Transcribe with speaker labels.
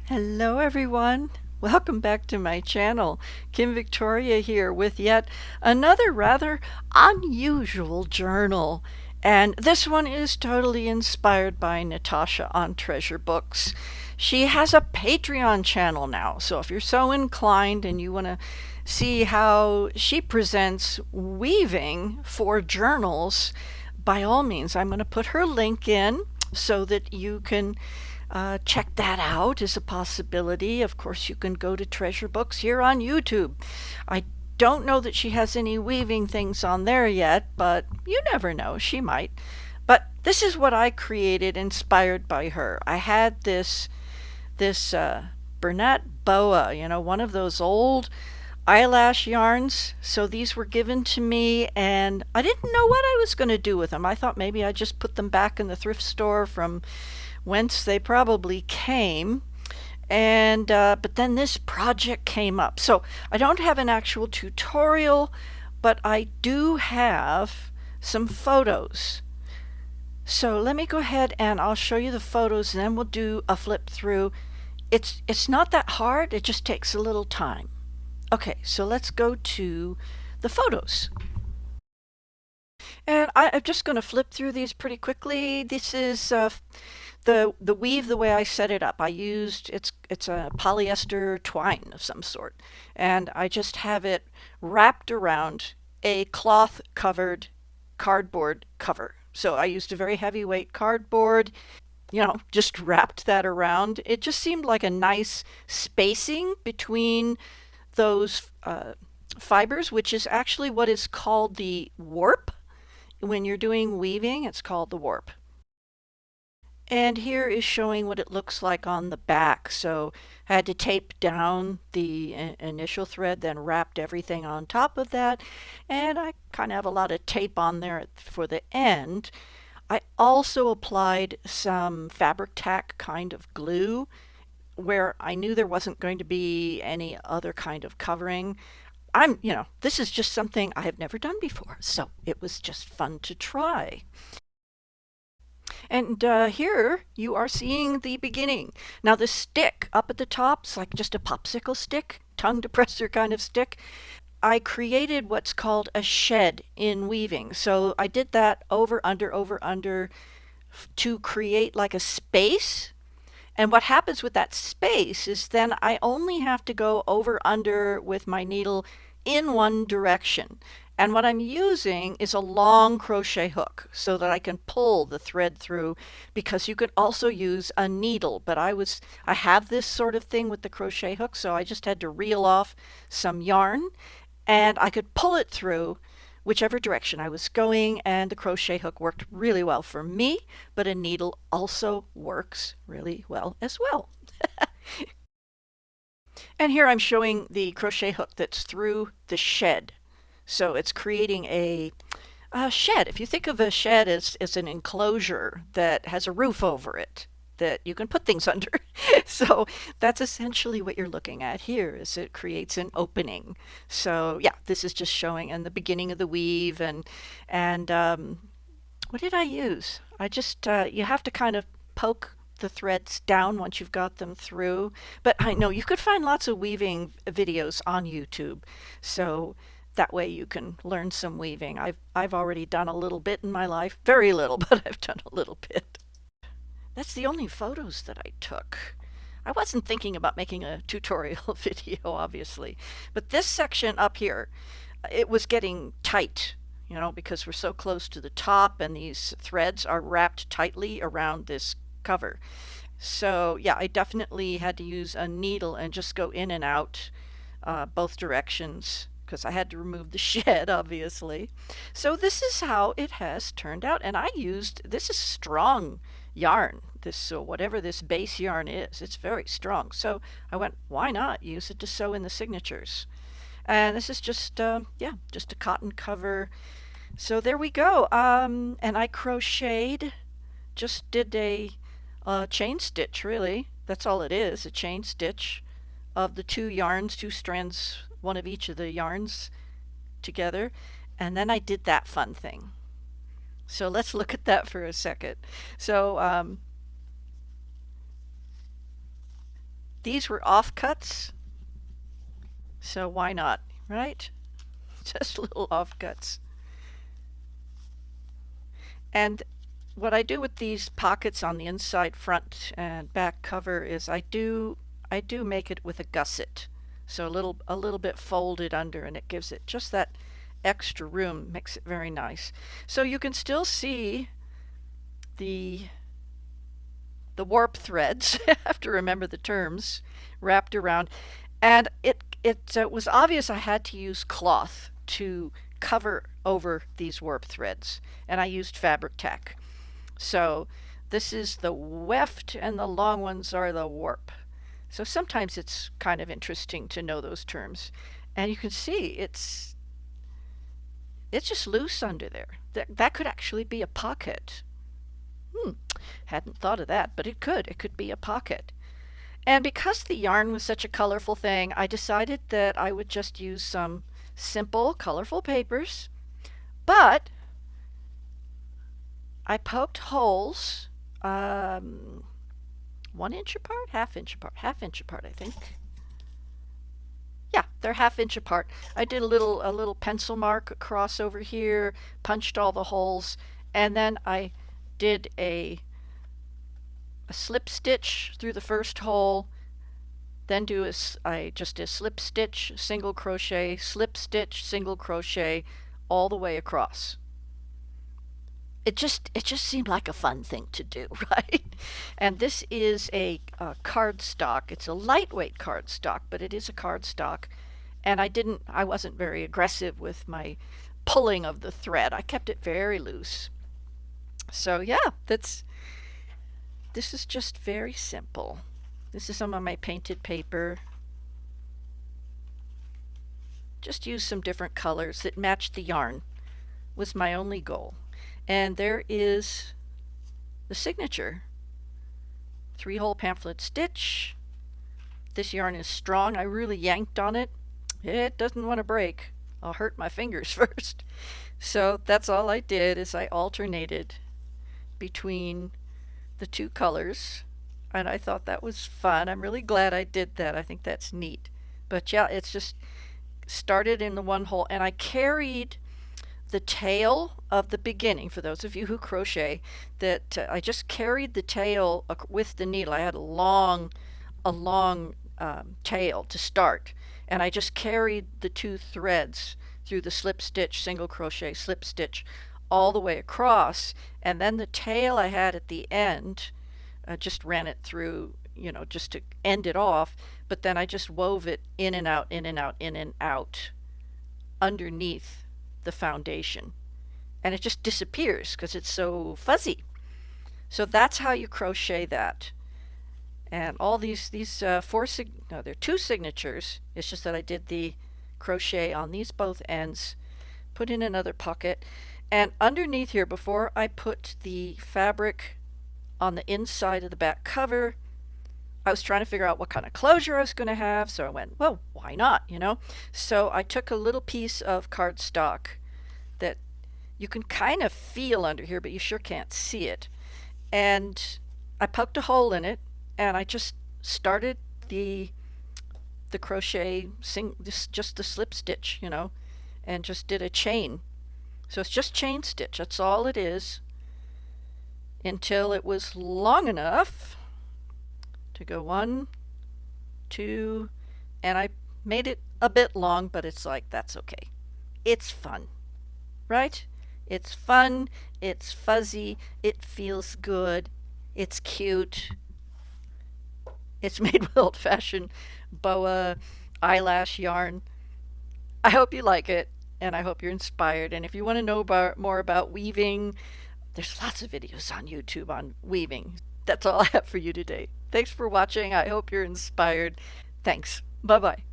Speaker 1: Hello everyone. Welcome back to my channel. Kim Victoria here with yet another rather unusual journal. And this one is totally inspired by Natasha on Treasure Books. She has a Patreon channel now, so if you're so inclined and you want to see how she presents weaving for journals, by all means, I'm going to put her link in so that you can check that out as a possibility. Of course, you can go to Treasure Books here on YouTube. I don't know that she has any weaving things on there yet, but you never know, she might. But this is what I created inspired by her. I had this Bernat Boa, one of those old eyelash yarns. So these were given to me, and I didn't know what I was going to do with them. I thought maybe I'd just put them back in the thrift store from whence they probably came. And but then this project came up. So I don't have an actual tutorial, but I do have some photos. So let me go ahead and I'll show you the photos, and then we'll do a flip through. It's not that hard, it just takes a little time. Okay, so let's go to the photos. And I'm just going to flip through these pretty quickly. This is the weave the way I set it up. I used it's a polyester twine of some sort, and I just have it wrapped around a cloth covered cardboard cover. So I used a very heavyweight cardboard, just wrapped that around. It just seemed like a nice spacing between those fibers, which is actually what is called the warp. When you're doing weaving, it's called the warp. And here is showing what it looks like on the back. So I had to tape down the initial thread, then wrapped everything on top of that. And I kind of have a lot of tape on there for the end. I also applied some fabric tack kind of glue where I knew there wasn't going to be any other kind of covering. This is just something I have never done before, so it was just fun to try. And here you are seeing the beginning. Now the stick up at the top is like just a popsicle stick, tongue depressor kind of stick. I created what's called a shed in weaving. So I did that over, under to create like a space. And what happens with that space is then I only have to go over under with my needle in one direction. And what I'm using is a long crochet hook so that I can pull the thread through, because you could also use a needle, but I have this sort of thing with the crochet hook, so I just had to reel off some yarn and I could pull it through whichever direction I was going, and the crochet hook worked really well for me, but a needle also works really well as well. And here I'm showing the crochet hook that's through the shed. So it's creating a shed. If you think of a shed as an enclosure that has a roof over it that you can put things under. So that's essentially what you're looking at here, is it creates an opening. So yeah, this is just showing in the beginning of the weave. And what did I use? I just you have to kind of poke the threads down once you've got them through. But I know you could find lots of weaving videos on YouTube. So that way you can learn some weaving. I've already done a little bit in my life, very little, but I've done a little bit. That's the only photos that I took. I wasn't thinking about making a tutorial video, obviously, but this section up here, it was getting tight, because we're so close to the top and these threads are wrapped tightly around this cover. So yeah, I definitely had to use a needle and just go in and out both directions, because I had to remove the shed, obviously. So this is how it has turned out. And this is strong yarn. So whatever this base yarn is, it's very strong. So I went, why not use it to sew in the signatures? And this is just, just a cotton cover. So there we go. And I crocheted, just did a chain stitch, really. That's all it is, a chain stitch of the two yarns, two strands, one of each of the yarns together. And then I did that fun thing. So let's look at that for a second. So These were offcuts, so why not, right? Just little offcuts. And what I do with these pockets on the inside front and back cover is I do make it with a gusset. So a little bit folded under, and it gives it just that extra room, makes it very nice. So you can still see the the warp threads, I have to remember the terms, wrapped around. And it was obvious I had to use cloth to cover over these warp threads, and I used fabric tack. So this is the weft, and the long ones are the warp. So sometimes it's kind of interesting to know those terms. And you can see it's just loose under there. That could actually be a pocket. Hmm, hadn't thought of that, but it could. It could be a pocket. And because the yarn was such a colorful thing, I decided that I would just use some simple, colorful papers. But I poked holes, 1 inch apart, half inch apart, I think. Yeah, they're half-inch apart. I did a little pencil mark across over here, punched all the holes, and then I did a slip stitch through the first hole, then I just did slip stitch, single crochet, slip stitch, single crochet, all the way across. It just seemed like a fun thing to do, right? And this is a cardstock. It's a lightweight cardstock, but it is a cardstock. And I wasn't very aggressive with my pulling of the thread. I kept it very loose. So yeah, this is just very simple. This is some of my painted paper. Just use some different colors that matched the yarn was my only goal. And there is the signature. 3-hole pamphlet stitch. This yarn is strong. I really yanked on it. It doesn't want to break. I'll hurt my fingers first. So that's all I did is I alternated between the two colors, and I thought that was fun. I'm really glad I did that. I think that's neat. But yeah, it's just started in the one hole, and I carried the tail of the beginning, for those of you who crochet, that I just carried the tail with the needle. I had a long tail to start, and I just carried the two threads through the slip stitch, single crochet, slip stitch, all the way across, and then the tail I had at the end, just ran it through, just to end it off, but then I just wove it in and out, in and out, in and out underneath the foundation, and it just disappears because it's so fuzzy. So that's how you crochet that. And all these no, they're two signatures. It's just that I did the crochet on these both ends, put in another pocket, and underneath here, before I put the fabric on the inside of the back cover, I was trying to figure out what kind of closure I was going to have, so I went, well, why not? So I took a little piece of cardstock that you can kind of feel under here, but you sure can't see it. And I poked a hole in it, and I just started the crochet, just the slip stitch, and just did a chain. So it's just chain stitch, that's all it is, until it was long enough to go 1, 2, and I made it a bit long, but it's like, that's okay. It's fun, right? It's fun, it's fuzzy, it feels good, it's cute. It's made with old-fashioned boa eyelash yarn. I hope you like it, and I hope you're inspired. And if you want to know more about weaving, there's lots of videos on YouTube on weaving. That's all I have for you today. Thanks for watching. I hope you're inspired. Thanks. Bye-bye.